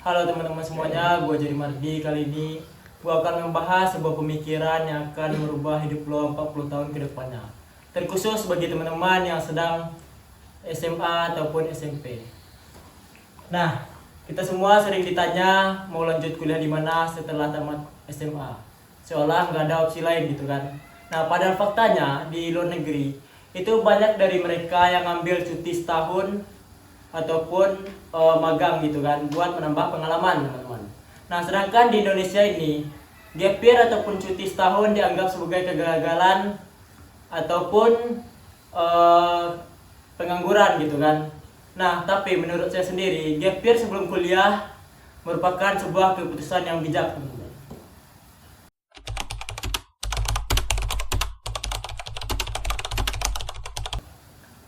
Halo teman-teman semuanya, gue jadi Mardi. Kali ini gue akan membahas sebuah pemikiran yang akan merubah hidup lo 40 tahun ke depannya. Terkhusus bagi teman-teman yang sedang SMA ataupun SMP. Nah, kita semua sering ditanya mau lanjut kuliah di mana setelah tamat SMA. Seolah nggak ada opsi lain gitu kan. Nah, padahal faktanya di luar negeri itu banyak dari mereka yang ambil cuti setahun ataupun magang gitu kan buat menambah pengalaman teman-teman. Nah, sedangkan di Indonesia ini gap year ataupun cuti setahun dianggap sebagai kegagalan ataupun pengangguran gitu kan. Nah, tapi menurut saya sendiri gap year sebelum kuliah merupakan sebuah keputusan yang bijak teman-teman.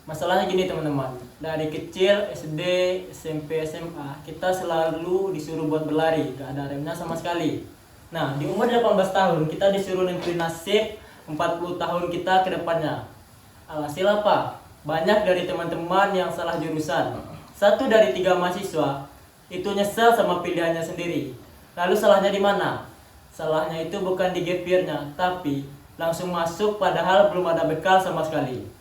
Masalahnya gini teman-teman, dari kecil SD, SMP, SMA kita selalu disuruh buat berlari, gak ada remnya sama sekali. Nah, di umur 18 tahun kita disuruh nentuin nasib 40 tahun kita ke depannya. Alhasil apa? Banyak dari teman-teman yang salah jurusan. 1 dari 3 mahasiswa itu nyesel sama pilihannya sendiri. Lalu salahnya di mana? Salahnya itu bukan di gap year-nya, tapi langsung masuk padahal belum ada bekal sama sekali.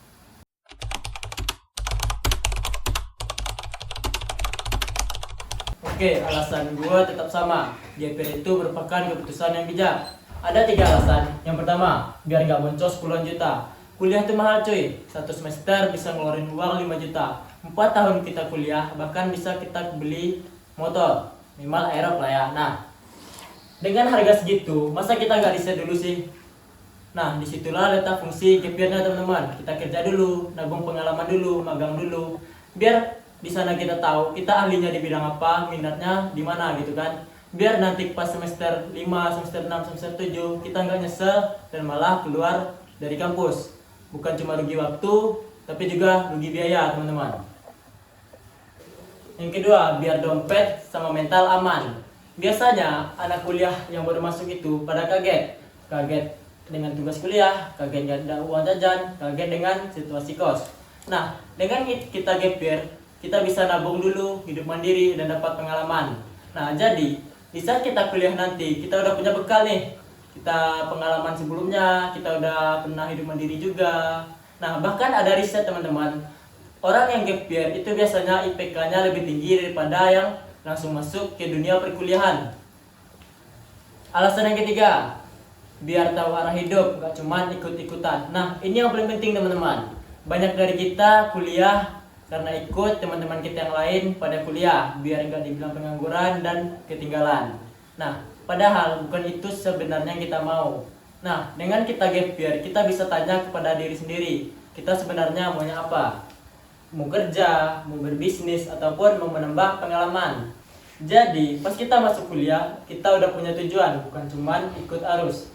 Oke, alasan gue tetap sama. Gap year itu merupakan keputusan yang bijak. Ada 3 alasan. Yang pertama, biar gak boncos puluhan juta. Kuliah itu mahal cuy. 1 semester bisa ngeluarin uang 5 juta. 4 tahun kita kuliah, bahkan bisa kita beli motor. Minimal Aerox lah ya. Nah, dengan harga segitu, masa kita nggak riset dulu sih? Nah, disitulah letak fungsi gap year-nya teman-teman. Kita kerja dulu, nabung pengalaman dulu, magang dulu. Biar di sana kita tahu kita ahlinya di bidang apa, minatnya di mana gitu kan. Biar nanti pas semester 5, semester 6, semester 7 kita nggak nyesel dan malah keluar dari kampus. Bukan cuma rugi waktu, tapi juga rugi biaya teman-teman. Yang kedua, biar dompet sama mental aman. Biasanya anak kuliah yang baru masuk itu pada kaget. Kaget dengan tugas kuliah, kaget nggak ada uang jajan, kaget dengan situasi kos. Nah, dengan kita gap year, kita bisa nabung dulu, hidup mandiri, dan dapat pengalaman. Nah, jadi di saat kita kuliah nanti, kita udah punya bekal nih. Kita pengalaman sebelumnya, kita udah pernah hidup mandiri juga. Nah, bahkan ada riset teman-teman. Orang yang gap year itu biasanya IPK-nya lebih tinggi daripada yang langsung masuk ke dunia perkuliahan. Alasan yang ketiga, biar tahu arah hidup, gak cuma ikut-ikutan. Nah, ini yang paling penting teman-teman. Banyak dari kita kuliah karena ikut teman-teman kita yang lain pada kuliah, biar nggak dibilang pengangguran dan ketinggalan. Nah, padahal bukan itu sebenarnya yang kita mau. Nah, dengan kita gap year, kita bisa tanya kepada diri sendiri, kita sebenarnya maunya apa? Mau kerja, mau berbisnis, ataupun mau menambah pengalaman. Jadi, pas kita masuk kuliah, kita udah punya tujuan, bukan cuman ikut arus.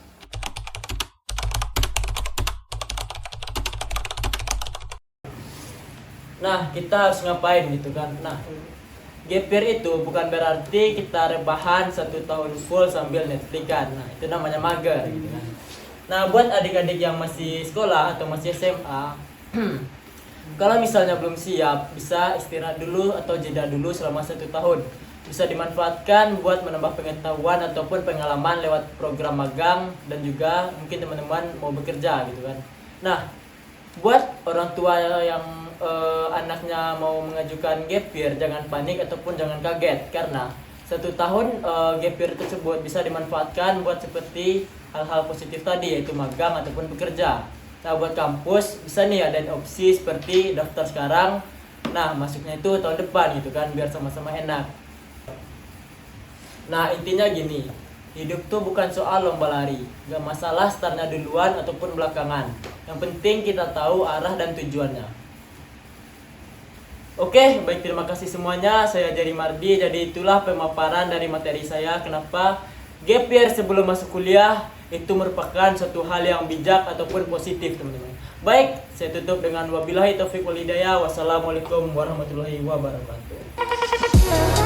Nah, kita harus ngapain gitu kan. Nah, gap year itu bukan berarti kita rebahan 1 tahun full sambil Netflix kan. Nah, itu namanya mager gitu kan. Nah, buat adik-adik yang masih sekolah atau masih SMA, kalau misalnya belum siap, bisa istirahat dulu atau jeda dulu selama 1 tahun. Bisa dimanfaatkan buat menambah pengetahuan ataupun pengalaman lewat program magang, dan juga mungkin teman-teman mau bekerja gitu kan. Nah, buat orang tua yang anaknya mau mengajukan gap year, jangan panik ataupun jangan kaget, karena 1 tahun gap year tersebut bisa dimanfaatkan buat seperti hal-hal positif tadi, yaitu magang ataupun bekerja. Nah, buat kampus bisa nih ada opsi seperti daftar sekarang, nah masuknya itu tahun depan gitu kan, biar sama-sama enak. Nah, intinya gini, hidup tuh bukan soal lomba lari, gak masalah startnya duluan ataupun belakangan. Yang penting kita tahu arah dan tujuannya. Oke, baik, terima kasih semuanya. Saya Jerry Mardi. Jadi itulah pemaparan dari materi saya, kenapa gap year sebelum masuk kuliah itu merupakan suatu hal yang bijak ataupun positif teman-teman. Baik, saya tutup dengan wabillahi taufiq wal hidayah. Wassalamualaikum warahmatullahi wabarakatuh.